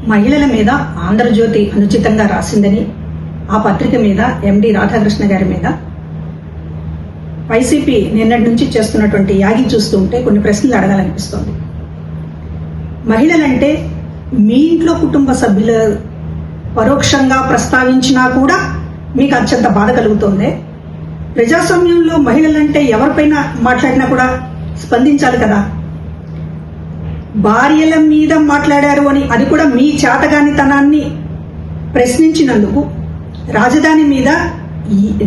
మహిళల మీద ఆంధ్రజ్యోతి అనుచితంగా రాసిందని ఆ పత్రిక మీద ఎండి రాధాకృష్ణ గారి మీద వైసీపీ నిన్నటి నుంచి చేస్తున్నటువంటి యాగి చూస్తూ ఉంటే కొన్ని ప్రశ్నలు అడగాలనిపిస్తోంది. మహిళలంటే మీ ఇంట్లో కుటుంబ సభ్యులు పరోక్షంగా ప్రస్తావించినా కూడా మీకు అత్యంత బాధ కలుగుతోంది. ప్రజాస్వామ్యంలో మహిళలంటే ఎవరిపైన మాట్లాడినా కూడా స్పందించాలి కదా. భార్యల మీద మాట్లాడారు అని, అది కూడా మీ చేతగానితనాన్ని ప్రశ్నించినందుకు రాజధాని మీద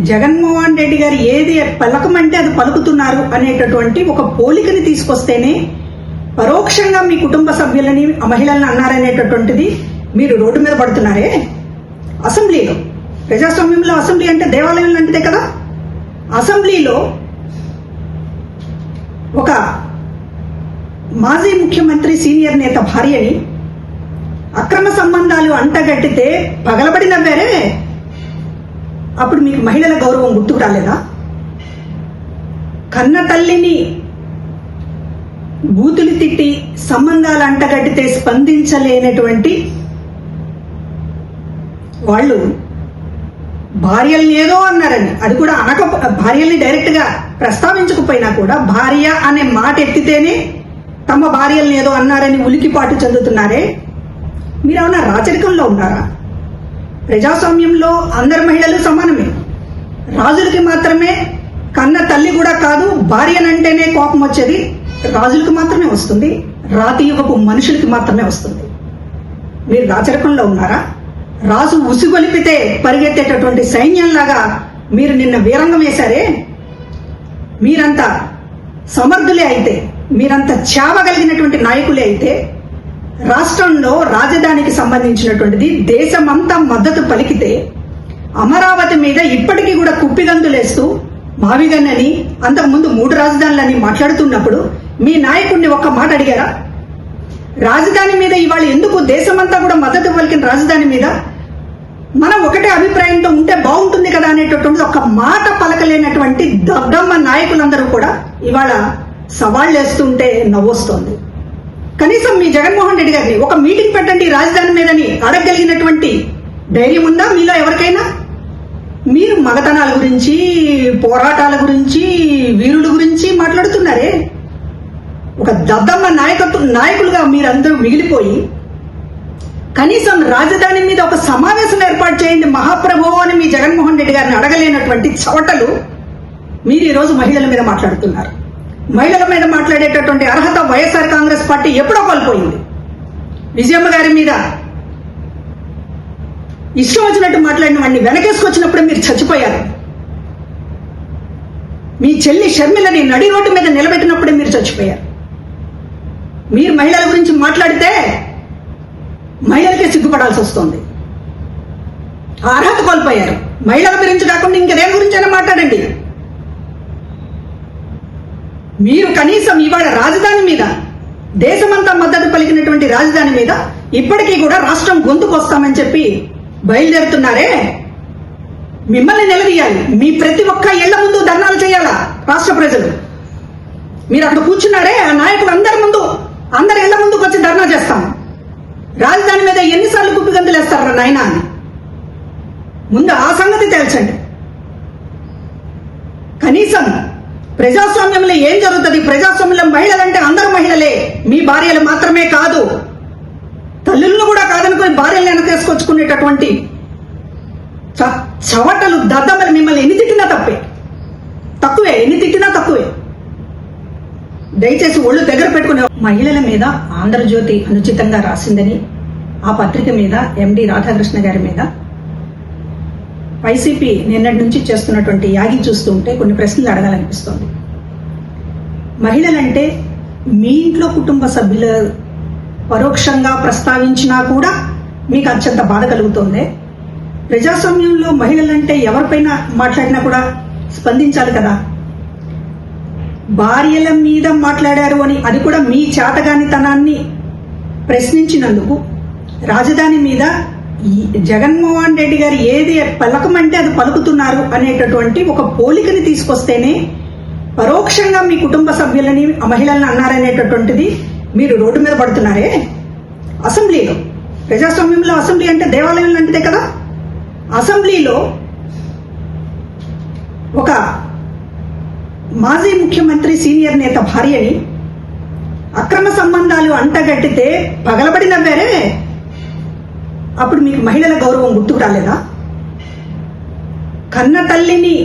జగన్మోహన్ రెడ్డి గారు ఏది పలకమంటే అది పలుకుతున్నారు అనేటటువంటి ఒక పోలికని తీసుకొస్తేనే పరోక్షంగా మీ కుటుంబ సభ్యులని మహిళలను అన్నారనేటటువంటిది మీరు రోడ్డు మీద పడుతున్నారే. అసెంబ్లీలో, ప్రజాస్వామ్యంలో అసెంబ్లీ అంటే దేవాలయం లాంటిదే కదా. అసెంబ్లీలో ఒక మాజీ ముఖ్యమంత్రి సీనియర్ నేత భార్యని అక్రమ సంబంధాలు అంటగట్టితే పగలబడి నవ్వారే. అప్పుడు మీకు మహిళల గౌరవం గుర్తుకు రాలేదా? కన్న తల్లిని బూతులు తిట్టి సంబంధాలు అంటగట్టితే స్పందించలేనటువంటి వాళ్ళు భార్యల్ని ఏదో అన్నారని, అది కూడా భార్యల్ని డైరెక్ట్ గా ప్రస్తావించకపోయినా కూడా భార్య అనే మాట ఎత్తితేనే తమ భార్యల్ని ఏదో అన్నారని ఉలికిపాటు చెందుతున్నారే. మీరేమన్నా రాచరికంలో ఉన్నారా? ప్రజాస్వామ్యంలో అందరు మహిళలు సమానమే. రాజులకి మాత్రమే కన్న తల్లి కూడా కాదు, భార్యనంటేనే కోపం వచ్చేది రాజులకు మాత్రమే వస్తుంది, రాతి యుగపు మనుషులకి మాత్రమే వస్తుంది. మీరు రాచరికంలో ఉన్నారా? రాజు ఉసిగొలిపితే పరిగెత్తేటటువంటి సైన్యంలాగా మీరు నిన్న వీరంగం వేశారే. మీరంతా సమర్థులే అయితే, మీరంతా చావగలిగినటువంటి నాయకులే అయితే, రాష్ట్రంలో రాజధానికి సంబంధించినటువంటిది దేశమంతా మద్దతు పలికితే అమరావతి మీద ఇప్పటికీ కూడా కుప్పిగంతులేస్తూ మావిగన్నని అంతకుముందు 3 రాజధానులని మాట్లాడుతున్నప్పుడు మీ నాయకుడిని ఒక్క మాట అడిగారా? రాజధాని మీద ఇవాళ ఎందుకు దేశమంతా కూడా మద్దతు పలికిన రాజధాని మీద మనం ఒకటే అభిప్రాయంతో ఉంటే బాగుంటుంది కదా అనేటటువంటి ఒక మాట పలకలేనటువంటి దద్దమ్మ నాయకులందరూ కూడా ఇవాళ సవాళ్ళు వేస్తుంటే నవ్వొస్తోంది. కనీసం మీ జగన్మోహన్ రెడ్డి గారిని ఒక మీటింగ్ పెట్టండి రాజధాని మీదని అడగగలిగినటువంటి ధైర్యం ఉందా మీలో ఎవరికైనా? మీరు మగతనాల గురించి, పోరాటాల గురించి, వీరుల గురించి మాట్లాడుతున్నారే. ఒక దద్దమ్మ నాయకులుగా మీరందరూ మిగిలిపోయి కనీసం రాజధాని మీద ఒక సమావేశం ఏర్పాటు చేయండి మహాప్రభు అని మీ జగన్మోహన్ రెడ్డి గారిని అడగలేనటువంటి చవటలు మీరు ఈరోజు మహిళల మీద మాట్లాడుతున్నారు. మహిళల మీద మాట్లాడేటటువంటి అర్హత వైఎస్ఆర్ కాంగ్రెస్ పార్టీ ఎప్పుడో కోల్పోయింది. విజయమ్మ గారి మీద ఇష్టం వచ్చినట్టు మాట్లాడిన వాడిని వెనకేసుకొచ్చినప్పుడే మీరు చచ్చిపోయారు. మీ చెల్లి షర్మిలని నడి రోడ్డు మీద నిలబెట్టినప్పుడే మీరు చచ్చిపోయారు. మీరు మహిళల గురించి మాట్లాడితే మహిళలకే సిగ్గుపడాల్సి వస్తుంది. ఆ అర్హత కోల్పోయారు. మహిళల గురించి కాకుండా ఇంకేదేం గురించైనా మాట్లాడండి. మీరు కనీసం ఇవాళ రాజధాని మీద, దేశమంతా మద్దతు పలికినటువంటి రాజధాని మీద ఇప్పటికీ కూడా రాష్ట్రం గొంతుకొస్తామని చెప్పి బయలుదేరుతున్నారే. మిమ్మల్ని నిలదీయాలి. మీ ప్రతి ఒక్క ఇళ్ల ముందు ధర్నాలు చేయాలా రాష్ట్ర ప్రజలు? మీరు అక్కడ కూర్చున్నారే, ఆ నాయకులు అందరి ముందు, అందరి ఇళ్ల ముందుకు వచ్చి ధర్నా చేస్తాం. రాజధాని మీద ఎన్నిసార్లు కుప్పిగంతులు వేస్తారా నాయన అని ముందు ఆ సంగతి తేల్చండి. కనీసం ప్రజాస్వామ్యంలో ఏం జరుగుతుంది? ప్రజాస్వామ్యంలో మహిళలంటే అందరు మహిళలే, మీ భార్యలు మాత్రమే కాదు, తల్లులను కూడా కాదనుకుని భార్యలను వెనకేసుకొచ్చుకునేటటువంటి చవటలు దద్దమ్మలు మిమ్మల్ని ఎన్ని తిట్టినా తక్కువే, ఎన్ని తిట్టినా తక్కువే. దయచేసి ఒళ్ళు దగ్గర పెట్టుకునే. మహిళల మీద ఆంధ్రజ్యోతి అనుచితంగా రాసిందని ఆ పత్రిక మీద ఎండి రాధాకృష్ణ గారి మీద వైసీపీ నిన్నటి నుంచి చేస్తున్నటువంటి యాగి చూస్తూ ఉంటే కొన్ని ప్రశ్నలు అడగాలనిపిస్తోంది. మహిళలంటే మీ ఇంట్లో కుటుంబ సభ్యులు పరోక్షంగా ప్రస్తావించినా కూడా మీకు అత్యంత బాధ కలుగుతోంది. ప్రజాస్వామ్యంలో మహిళలంటే ఎవరిపైన మాట్లాడినా కూడా స్పందించాలి కదా. భార్యల మీద మాట్లాడారు అని, అది కూడా మీ చేతగానితనాన్ని ప్రశ్నించినందుకు రాజధాని మీద జగన్మోహన్ రెడ్డి గారు ఏది పలకమంటే అది పలుకుతున్నారు అనేటటువంటి ఒక పోలికని తీసుకొస్తేనే పరోక్షంగా మీ కుటుంబ సభ్యులని మహిళలను అన్నారనేటటువంటిది మీరు రోడ్డు మీద పడుతున్నారే. అసెంబ్లీలో, ప్రజాస్వామ్యంలో అసెంబ్లీ అంటే దేవాలయం లాంటిదే కదా. అసెంబ్లీలో ఒక మాజీ ముఖ్యమంత్రి సీనియర్ నేత భార్యని అక్రమ సంబంధాలు అంటగట్టితే పగలబడి నవ్వారే. అప్పుడు మీకు మహిళల గౌరవం గుర్తుకు రాలేదా? కన్న తల్లిని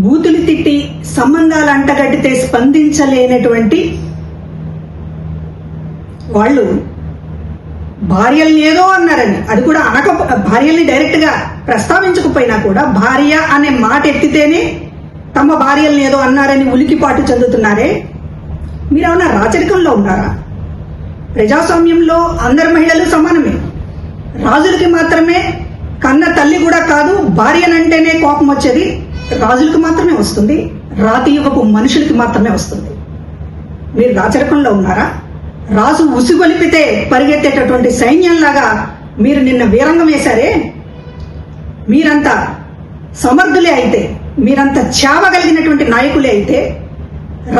బూతులు తిట్టి సంబంధాలు అంటగట్టితే స్పందించలేనటువంటి వాళ్ళు భార్యల్ని ఏదో అన్నారని, అది కూడా భార్యల్ని డైరెక్ట్ గా ప్రస్తావించకపోయినా కూడా భార్య అనే మాట ఎత్తితేనే తమ భార్యల్ని ఏదో అన్నారని ఉలికిపాటు చెందుతున్నారే. మీరేమన్నా రాచరికంలో ఉన్నారా? ప్రజాస్వామ్యంలో అందరు మహిళలు సమానమే. రాజులకి మాత్రమే కన్న తల్లి కూడా కాదు, భార్యనంటేనే కోపం వచ్చేది రాజులకు మాత్రమే వస్తుంది, రాతి యుగపు మనుషులకి మాత్రమే వస్తుంది. మీరు రాచరికంలో ఉన్నారా? రాజు ఉసిగొలిపితే పరిగెత్తేటటువంటి సైన్యంలాగా మీరు నిన్న వీరంగం వేశారే. మీరంతా సమర్థులే అయితే, మీరంతా చావగలిగినటువంటి నాయకులే అయితే,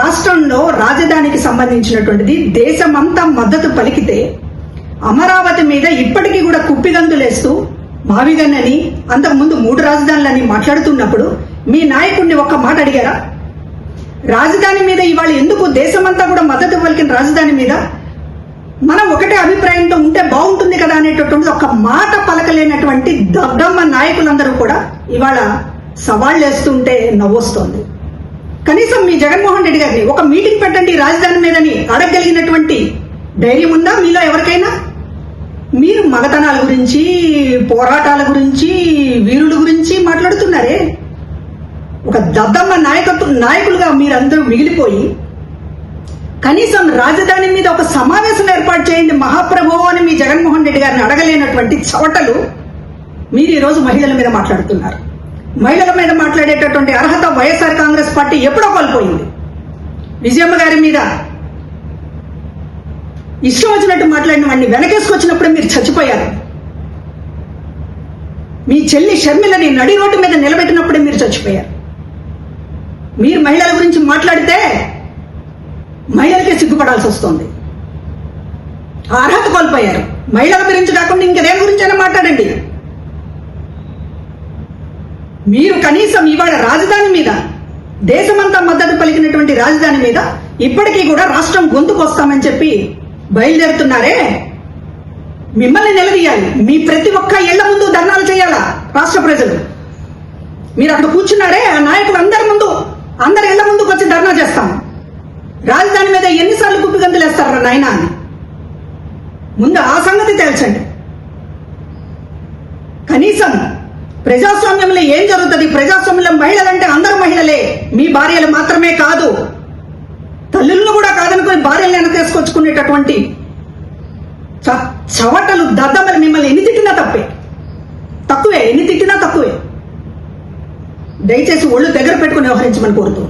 రాష్ట్రంలో రాజధానికి సంబంధించినటువంటిది దేశమంతా మద్దతు పలికితే అమరావతి మీద ఇప్పటికీ కూడా కుప్పిగంతులేస్తూ మావిగన్నని అంతకుముందు 3 రాజధానులని మాట్లాడుతున్నప్పుడు మీ నాయకుడిని ఒక్క మాట అడిగారా? రాజధాని మీద ఇవాళ ఎందుకు దేశమంతా కూడా మద్దతు పలికిన రాజధాని మీద మనం ఒకటే అభిప్రాయంతో ఉంటే బాగుంటుంది కదా అనేటటువంటి ఒక మాట పలకలేనటువంటి దద్దమ్మ నాయకులందరూ కూడా ఇవాళ సవాళ్ళు వేస్తుంటే నవ్వొస్తోంది. కనీసం మీ జగన్మోహన్ రెడ్డి గారిని ఒక మీటింగ్ పెట్టండి రాజధాని మీదని అడగగలిగినటువంటి ధైర్యం ఉందా మీలో ఎవరికైనా? మీరు మగతనాల గురించి, పోరాటాల గురించి, వీరుల గురించి మాట్లాడుతున్నారే. ఒక దద్దమ్మ నాయకులుగా మీరందరూ మిగిలిపోయి కనీసం రాజధాని మీద ఒక సమావేశం ఏర్పాటు చేయండి మహాప్రభు అని మీ జగన్మోహన్ రెడ్డి గారిని అడగలేనటువంటి చవటలు మీరు ఈరోజు మహిళల మీద మాట్లాడుతున్నారు. మహిళల మీద మాట్లాడేటటువంటి అర్హత వైఎస్ఆర్ కాంగ్రెస్ పార్టీ ఎప్పుడో కోల్పోయింది. విజయమ్మ గారి మీద ఇష్టం వచ్చినట్టు మాట్లాడిన వాడిని వెనకేసుకొచ్చినప్పుడే మీరు చచ్చిపోయారు. మీ చెల్లి షర్మిలని నడి రోడ్డు మీద నిలబెట్టినప్పుడే మీరు చచ్చిపోయారు. మీరు మహిళల గురించి మాట్లాడితే మహిళలకే సిగ్గుపడాల్సి వస్తుంది. ఆ అర్హత కోల్పోయారు. మహిళల గురించి కాకుండా ఇంకేదేం గురించైనా మాట్లాడండి. మీరు కనీసం ఇవాళ రాజధాని మీద, దేశమంతా మద్దతు పలికినటువంటి రాజధాని మీద ఇప్పటికీ కూడా రాష్ట్రం గొంతుకొస్తామని చెప్పి బయలుదేరుతున్నారే. మిమ్మల్ని నిలదీయాలి. మీ ప్రతి ఒక్క ఇళ్ల ముందు ధర్నాలు చేయాలా రాష్ట్ర ప్రజలు? మీరు అక్కడ కూర్చున్నారే, ఆ నాయకులు అందరి ఇళ్ల ముందుకు వచ్చి ధర్నా చేస్తాం. రాజధాని మీద ఎన్నిసార్లు కుప్పిగంతులు వేస్తారా నాయన అని ముందు ఆ సంగతి తేల్చండి. కనీసం ప్రజాస్వామ్యంలో ఏం జరుగుతుంది? ప్రజాస్వామ్యంలో మహిళలంటే అందరు మహిళలే, మీ భార్యలు మాత్రమే కాదు, తల్లులను కూడా కాదనుకుని భార్యలను వెనకేసుకొచ్చుకునేటటువంటి చవటలు దద్దమ్మలు మిమ్మల్ని ఎన్ని తిట్టినా తక్కువే. దయచేసి ఒళ్ళు దగ్గర పెట్టుకుని వ్యవహరించమని కోరుతూ